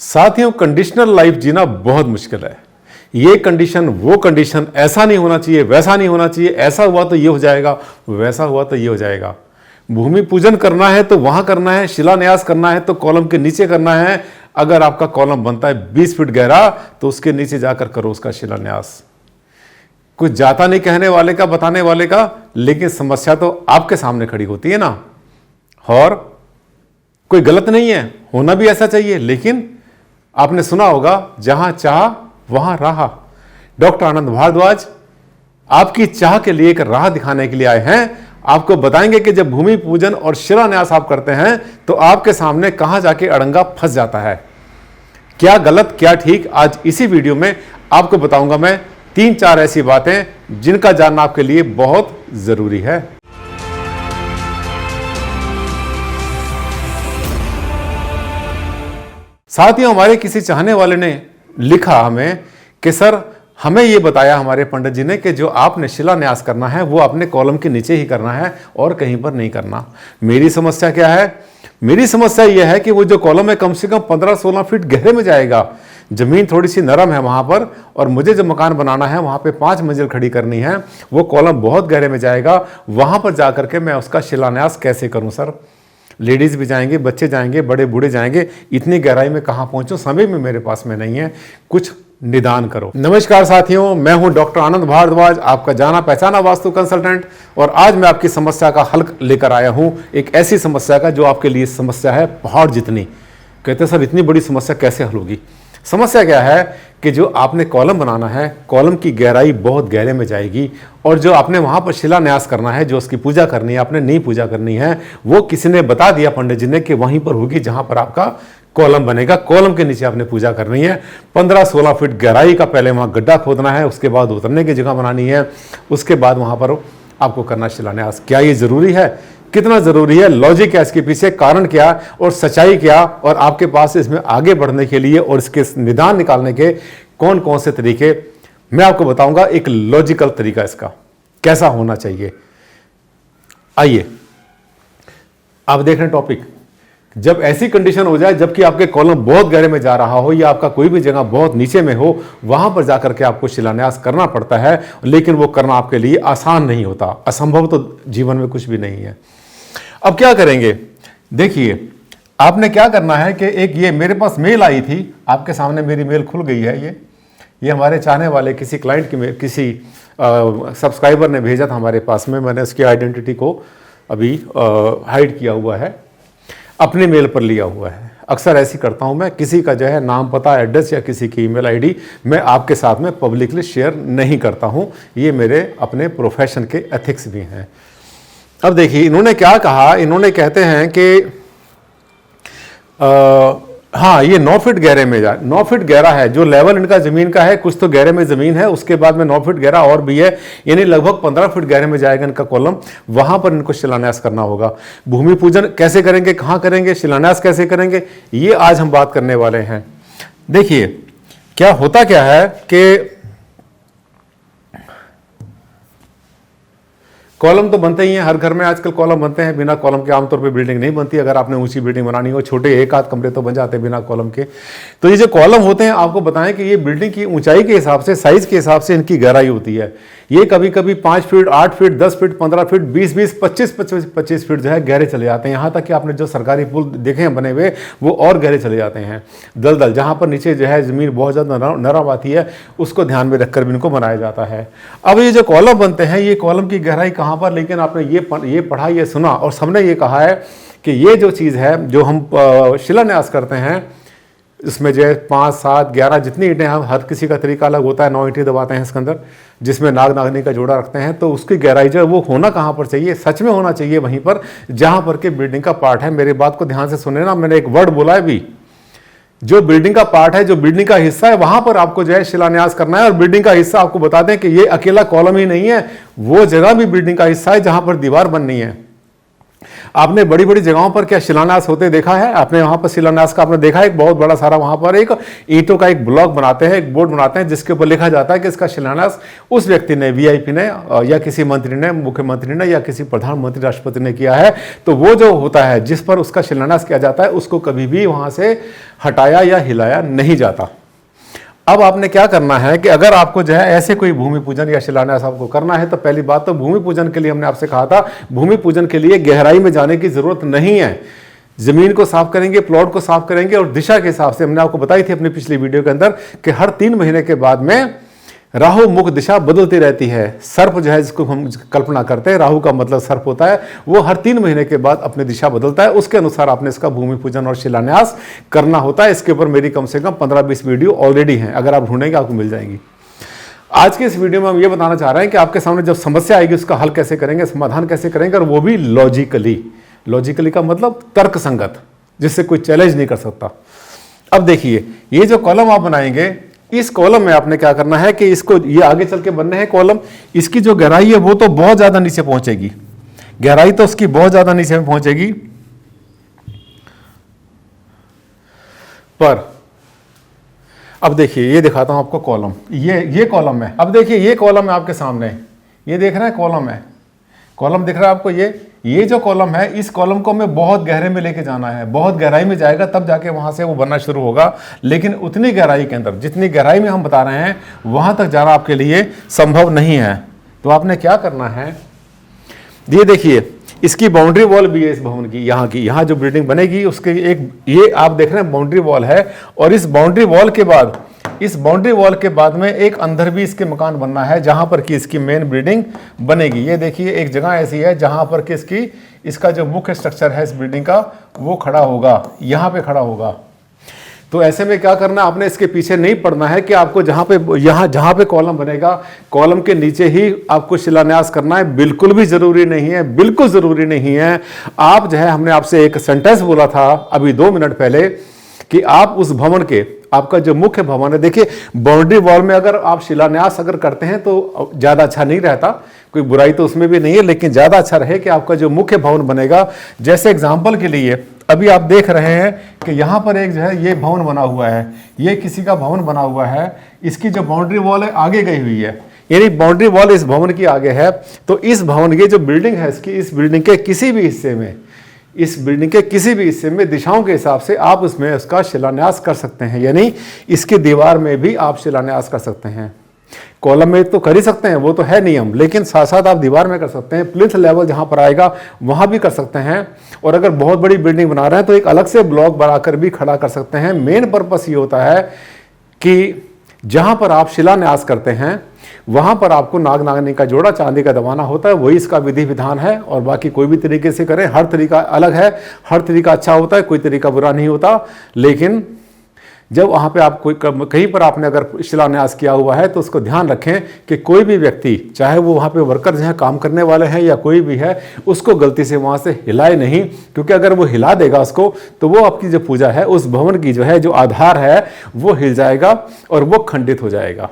साथियों, conditional life जीना बहुत मुश्किल है। ये कंडीशन वो कंडीशन, ऐसा नहीं होना चाहिए, वैसा नहीं होना चाहिए, ऐसा हुआ तो ये हो जाएगा, वैसा हुआ तो ये हो जाएगा। भूमि पूजन करना है तो वहां करना है, शिलान्यास करना है तो कॉलम के नीचे करना है। अगर आपका कॉलम बनता है 20 फीट गहरा तो उसके नीचे जाकर करो उसका शिलान्यास। कुछ जाता नहीं कहने वाले का, बताने वाले का, लेकिन समस्या तो आपके सामने खड़ी होती है ना। और कोई गलत नहीं है, होना भी ऐसा चाहिए, लेकिन आपने सुना होगा जहां चाह वहां राह। डॉक्टर आनंद भारद्वाज आपकी चाह के लिए एक राह दिखाने के लिए आए हैं। आपको बताएंगे कि जब भूमि पूजन और शिलान्यास आप करते हैं तो आपके सामने कहां जाके अड़ंगा फंस जाता है, क्या गलत क्या ठीक। आज इसी वीडियो में आपको बताऊंगा मैं 3-4 ऐसी बातें जिनका जानना आपके लिए बहुत जरूरी है। साथियों, हमारे किसी चाहने वाले ने लिखा हमें कि सर हमें ये बताया हमारे पंडित जी ने कि जो आपने शिलान्यास करना है वो अपने कॉलम के नीचे ही करना है और कहीं पर नहीं करना। मेरी समस्या क्या है? मेरी समस्या यह है कि वो जो कॉलम है कम से कम 15-16 फीट गहरे में जाएगा। जमीन थोड़ी सी नरम है वहां पर, और मुझे जो मकान बनाना है वहां पे 5 मंजिल खड़ी करनी है। वो कॉलम बहुत गहरे में जाएगा, वहां पर जाकर के मैं उसका शिलान्यास कैसे करूं सर? लेडीज भी जाएंगे, बच्चे जाएंगे, बड़े बूढ़े जाएंगे, इतनी गहराई में कहां पहुंचूं? समय में मेरे पास में नहीं है, कुछ निदान करो। नमस्कार साथियों, मैं हूं डॉक्टर आनंद भारद्वाज, आपका जाना पहचाना वास्तु कंसल्टेंट। और आज मैं आपकी समस्या का हल लेकर आया हूं, एक ऐसी समस्या का जो आपके लिए समस्या है पहाड़ जितनी। कहते सर इतनी बड़ी समस्या कैसे हल होगी? समस्या क्या है कि जो आपने कॉलम बनाना है, कॉलम की गहराई बहुत गहरे में जाएगी, और जो आपने वहां पर शिलान्यास करना है, जो उसकी पूजा करनी है, आपने नहीं पूजा करनी है, वो किसी ने बता दिया पंडित जी ने कि वहीं पर होगी जहां पर आपका कॉलम बनेगा। कॉलम के नीचे आपने पूजा करनी है। 15-16 फीट गहराई का पहले वहां गड्ढा खोदना है, उसके बाद उतरने की जगह बनानी है, उसके बाद वहां पर आपको करना शिलान्यास। क्या ये जरूरी है? कितना जरूरी है? लॉजिक क्या इसके पीछे, कारण क्या और सच्चाई क्या, और आपके पास इसमें आगे बढ़ने के लिए और इसके निदान निकालने के कौन कौन से तरीके मैं आपको बताऊंगा। एक लॉजिकल तरीका इसका कैसा होना चाहिए। आइए आप देख रहे हैं टॉपिक। जब ऐसी कंडीशन हो जाए जबकि आपके कॉलम बहुत गहरे में जा रहा हो या आपका कोई भी जगह बहुत नीचे में हो, वहां पर जाकर के आपको शिलान्यास करना पड़ता है, लेकिन वो करना आपके लिए आसान नहीं होता। असंभव तो जीवन में कुछ भी नहीं है। अब क्या करेंगे? देखिए, आपने क्या करना है कि एक ये मेरे पास मेल आई थी, आपके सामने मेरी मेल खुल गई है। ये हमारे चाहने वाले किसी क्लाइंट की किसी सब्सक्राइबर ने भेजा था हमारे पास में। मैंने उसकी आइडेंटिटी को अभी हाइड किया हुआ है, अपने मेल पर लिया हुआ है। अक्सर ऐसी करता हूं मैं, किसी का जो है नाम, पता, एड्रेस या किसी की ईमेल आईडी मैं आपके साथ में पब्लिकली शेयर नहीं करता हूं। ये मेरे अपने प्रोफेशन के एथिक्स भी हैं। अब देखिए इन्होंने क्या कहा। इन्होंने कहते हैं कि हाँ, ये 9 फीट गहरे में 9 फीट गहरा है जो लेवल इनका जमीन का है। कुछ तो गहरे में जमीन है, उसके बाद में 9 फीट गहरा और भी है, यानी लगभग 15 फीट गहरे में जाएगा इनका कॉलम। वहां पर इनको शिलान्यास करना होगा। भूमि पूजन कैसे करेंगे, कहां करेंगे, शिलान्यास कैसे करेंगे, ये आज हम बात करने वाले हैं। देखिए क्या होता क्या है कि कॉलम तो बनते ही हैं, हर घर में आजकल कॉलम बनते हैं। बिना कॉलम के आमतौर पे बिल्डिंग नहीं बनती। अगर आपने ऊंची बिल्डिंग बनानी हो, छोटे एक आध कमरे तो बन जाते हैं बिना कॉलम के। तो ये जो कॉलम होते हैं, आपको बताएं कि ये बिल्डिंग की ऊंचाई के हिसाब से, साइज के हिसाब से इनकी गहराई होती है। ये कभी कभी 5 feet, 8 feet, 10 feet, 15 feet, 20-20, 25-25 feet जो है गहरे चले जाते हैं। यहाँ तक कि आपने जो सरकारी पुल देखे हैं बने हुए, वो और गहरे चले जाते हैं। दलदल जहाँ पर नीचे जो है जमीन बहुत ज़्यादा नरम आती है, उसको ध्यान में रखकर भी इनको बनाया जाता है। अब ये जो कॉलम बनते हैं, ये कॉलम की गहराई कहाँ पर, लेकिन आपने ये पढ़ा, ये सुना, और सबने ये कहा है कि ये जो चीज़ है जो हम शिलान्यास करते हैं, इसमें जो है 5, 7, 11 जितनी ईंटें हैं, हर किसी का तरीका अलग होता है। 9 ईंटें दबाते हैं इसके अंदर, जिसमें नाग नागनी का जोड़ा रखते हैं। तो उसकी गहराई जो है वो होना कहाँ पर चाहिए? सच में होना चाहिए वहीं पर जहाँ पर के बिल्डिंग का पार्ट है। मेरी बात को ध्यान से सुने ना, मैंने एक वर्ड बोला है भी, जो बिल्डिंग का पार्ट है, जो बिल्डिंग का हिस्सा है, वहां पर आपको जो है शिलान्यास करना है। और बिल्डिंग का हिस्सा आपको बता दें कि ये अकेला कॉलम ही नहीं है, वो जगह भी बिल्डिंग का हिस्सा है जहां पर दीवार बननी है। आपने बड़ी बड़ी जगहों पर क्या शिलान्यास होते देखा है? आपने वहां पर शिलान्यास का आपने देखा है, एक बहुत बड़ा सारा वहां पर एक ईंटों का एक ब्लॉक बनाते हैं, एक बोर्ड बनाते हैं जिसके ऊपर लिखा जाता है कि इसका शिलान्यास उस व्यक्ति ने, वीआईपी ने या किसी मंत्री ने, मुख्यमंत्री ने या किसी प्रधानमंत्री राष्ट्रपति ने किया है। तो वो जो होता है जिस पर उसका शिलान्यास किया जाता है उसको कभी भी वहां से हटाया या हिलाया नहीं जाता। अब आपने क्या करना है कि अगर आपको जो है ऐसे कोई भूमि पूजन या शिलान्यास आपको करना है तो पहली बात तो भूमि पूजन के लिए हमने आपसे कहा था, भूमि पूजन के लिए गहराई में जाने की जरूरत नहीं है। जमीन को साफ करेंगे, प्लॉट को साफ करेंगे और दिशा के हिसाब से हमने आपको बताई थी अपनी पिछली वीडियो के अंदर कि हर 3 महीने के बाद में राहु मुख दिशा बदलती रहती है। सर्प जो है जिसको हम कल्पना करते हैं, राहु का मतलब सर्प होता है, वो हर 3 महीने के बाद अपनी दिशा बदलता है। उसके अनुसार आपने इसका भूमि पूजन और शिलान्यास करना होता है। इसके ऊपर मेरी कम से कम 15-20 वीडियो ऑलरेडी हैं, अगर आप ढूंढेंगे आपको मिल जाएंगी। आज के इस वीडियो में हम ये बताना चाह रहे हैं कि आपके सामने जब समस्या आएगी उसका हल कैसे करेंगे, समाधान कैसे करेंगे, और वो भी लॉजिकली। लॉजिकली का मतलब तर्क संगत, जिससे कोई चैलेंज नहीं कर सकता। अब देखिए, ये जो कॉलम आप बनाएंगे, इस कॉलम में आपने क्या करना है कि इसको, ये आगे चल के बनने हैं कॉलम, इसकी जो गहराई है वो तो बहुत ज्यादा नीचे पहुंचेगी, गहराई तो उसकी बहुत ज्यादा नीचे में पहुंचेगी। पर अब देखिए, ये दिखाता हूं आपको कॉलम, ये कॉलम है। अब देखिए, ये कॉलम है आपके सामने, ये देख रहे हैं कॉलम है, कॉलम दिख रहा है आपको। ये जो कॉलम है, इस कॉलम को हमें बहुत गहरे में लेके जाना है, बहुत गहराई में जाएगा तब जाके वहां से वो बनना शुरू होगा। लेकिन उतनी गहराई के अंदर, जितनी गहराई में हम बता रहे हैं, वहां तक जाना आपके लिए संभव नहीं है। तो आपने क्या करना है, ये देखिए, इसकी बाउंड्री वॉल भी है इस भवन की, यहाँ जो बिल्डिंग बनेगी उसके एक, ये आप देख रहे हैं बाउंड्री वॉल है। और इस बाउंड्री वॉल के बाद, इस बाउंड्री वॉल के बाद में एक अंदर भी इसके मकान बनना है जहां पर कि इसकी मेन बिल्डिंग बनेगी। ये देखिए, एक जगह ऐसी है जहां पर कि इसका जो मुख्य स्ट्रक्चर है इस बिल्डिंग का वो खड़ा होगा, यहां पे खड़ा होगा। तो ऐसे में क्या करना, आपने इसके पीछे नहीं पड़ना है कि आपको जहां पे कॉलम बनेगा, कॉलम के नीचे ही आपको शिलान्यास करना है। बिल्कुल भी जरूरी नहीं है, बिल्कुल जरूरी नहीं है। आप जो है, हमने आपसे एक सेंटेंस बोला था अभी 2 मिनट पहले कि आप उस भवन के, आपका जो मुख्य भवन है, देखिए बाउंड्री वॉल में अगर आप शिलान्यास अगर करते हैं तो ज्यादा अच्छा नहीं रहता, कोई बुराई तो उसमें भी नहीं है, लेकिन ज्यादा अच्छा रहे कि आपका जो मुख्य भवन बनेगा, जैसे एग्जांपल के लिए अभी आप देख रहे हैं कि यहाँ पर एक जो है ये भवन बना हुआ है, ये किसी का भवन बना हुआ है, इसकी जो बाउंड्री वॉल है आगे गई हुई है, यानी बाउंड्री वॉल इस भवन की आगे है। तो इस भवन की जो बिल्डिंग है, इसकी, इस बिल्डिंग के किसी भी हिस्से में, इस बिल्डिंग के किसी भी हिस्से में दिशाओं के हिसाब से आप उसमें उसका शिलान्यास कर सकते हैं। यानी इसकी दीवार में भी आप शिलान्यास कर सकते हैं। कॉलम में तो कर ही सकते हैं, वो तो है नियम, लेकिन साथ साथ आप दीवार में कर सकते हैं। प्लिंथ लेवल जहां पर आएगा वहां भी कर सकते हैं। और अगर बहुत बड़ी बिल्डिंग बना रहे हैं तो एक अलग से ब्लॉक बनाकर भी खड़ा कर सकते हैं। मेन पर्पस ये होता है कि जहां पर आप शिलान्यास करते हैं वहां पर आपको नाग नागनी का जोड़ा चांदी का दबाना होता है, वही इसका विधि विधान है। और बाकी कोई भी तरीके से करें, हर तरीका अलग है, हर तरीका अच्छा होता है, कोई तरीका बुरा नहीं होता। लेकिन जब वहां पे आप कोई कहीं पर आपने अगर शिलान्यास किया हुआ है तो उसको ध्यान रखें कि कोई भी व्यक्ति, चाहे वो वहां पे वर्कर्स हैं, काम करने वाले हैं या कोई भी है, उसको गलती से वहां से हिलाए नहीं। क्योंकि अगर वो हिला देगा उसको, तो वो आपकी जो पूजा है, उस भवन की जो है, जो आधार है, वो हिल जाएगा और वो खंडित हो जाएगा।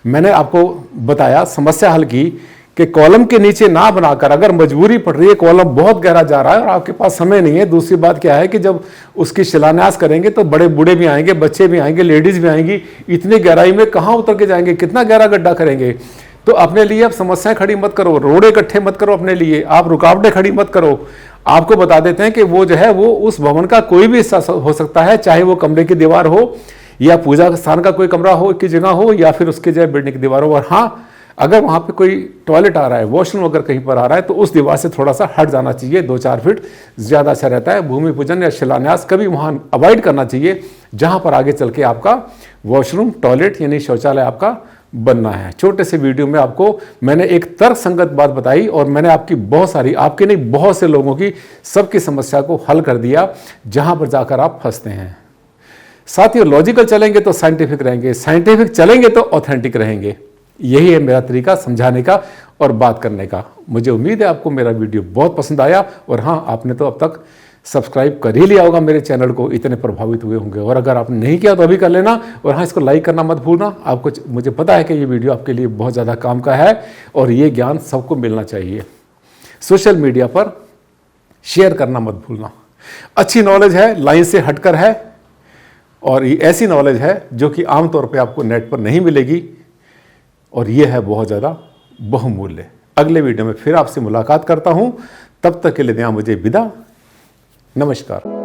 मैंने आपको बताया, समस्या हल की कि कॉलम के नीचे ना बनाकर, अगर मजबूरी पड़ रही है, कॉलम बहुत गहरा जा रहा है और आपके पास समय नहीं है। दूसरी बात क्या है कि जब उसकी शिलान्यास करेंगे तो बड़े बूढ़े भी आएंगे, बच्चे भी आएंगे, लेडीज भी आएंगी। इतनी गहराई में कहाँ उतर के जाएंगे, कितना गहरा गड्ढा करेंगे। तो अपने लिए आप समस्याएं खड़ी मत करो, रोड इकट्ठे मत करो अपने लिए, आप रुकावटें खड़ी मत करो। आपको बता देते हैं कि वो जो है, वो उस भवन का कोई भी हिस्सा हो सकता है, चाहे वो कमरे की दीवार हो या पूजा स्थान का कोई कमरा हो की जगह हो, या फिर उसके जो बिल्डिंग की दीवार हो। और हाँ, अगर वहां पे कोई टॉयलेट आ रहा है, वॉशरूम अगर कहीं पर आ रहा है, तो उस दीवार से थोड़ा सा हट जाना चाहिए, 2-4 फीट ज्यादा अच्छा रहता है। भूमि पूजन या शिलान्यास कभी वहां अवॉइड करना चाहिए जहां पर आगे चल के आपका वॉशरूम, टॉयलेट यानी शौचालय आपका बनना है। छोटे से वीडियो में आपको मैंने एक तर्क संगत बात बताई और मैंने आपकी बहुत सारी, आपके नहीं बहुत से लोगों की, सबकी समस्या को हल कर दिया जहां पर जाकर आप फंसते हैं। साथियों, लॉजिकल चलेंगे तो साइंटिफिक रहेंगे, साइंटिफिक चलेंगे तो ऑथेंटिक रहेंगे। यही है मेरा तरीका समझाने का और बात करने का। मुझे उम्मीद है आपको मेरा वीडियो बहुत पसंद आया। और हाँ, आपने तो अब तक सब्सक्राइब कर ही लिया होगा मेरे चैनल को, इतने प्रभावित हुए होंगे। और अगर आपने नहीं किया तो अभी कर लेना। और हाँ, इसको लाइक करना मत भूलना। आपको, मुझे पता है कि ये वीडियो आपके लिए बहुत ज़्यादा काम का है और ये ज्ञान सबको मिलना चाहिए। सोशल मीडिया पर शेयर करना मत भूलना। अच्छी नॉलेज है, लाइन से हटकर है, और ये ऐसी नॉलेज है जो कि आमतौर पे आपको नेट पर नहीं मिलेगी, और ये है बहुत ज़्यादा बहुमूल्य। अगले वीडियो में फिर आपसे मुलाकात करता हूँ, तब तक के लिए दें मुझे विदा। नमस्कार।